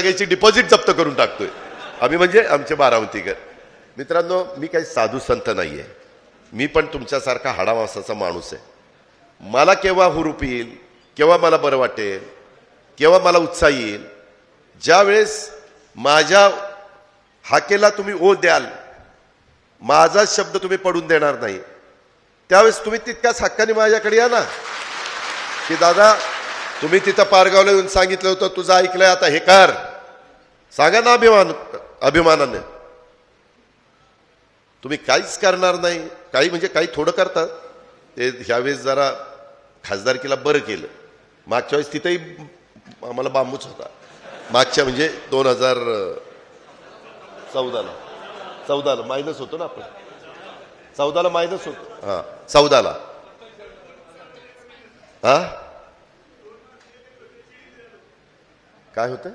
सगळ्याची डिपॉझिट जप्त करून टाकतोय आम्ही, म्हणजे आमचे बारामतीकर. मित्रांनो, मी काही साधू संत नाही आहे, मी पण तुमच्यासारखा हाडामासाचा माणूस आहे. मला केव्हा हुरूप येईल, केव्हा मला बरं वाटेल, केव्हा मला उत्साह येईल, ज्यावेळेस माझ्या हाकेला तुम्ही ओ द्याल, माझा शब्द तुम्ही पडून देणार नाही, त्यावेळेस तुम्ही तितक्याच हक्काने माझ्याकडे या ना, की दादा तुम्ही तिथं पारगावला येऊन सांगितलं होतं तुझं ऐकलंय, आता हे कर. सांगा ना अभिमानाने. तुम्ही काहीच करणार नाही, काही म्हणजे काही थोडं करतात ते. ह्यावेळेस जरा खासदारकीला बरं केलं, मागच्या वेळेस तिथेही आम्हाला बांबूच होता. मागच्या म्हणजे 2014ला मायनस होतो ना आपण, 14ला मायनस होतो. हां 14ला. हा काय होतं?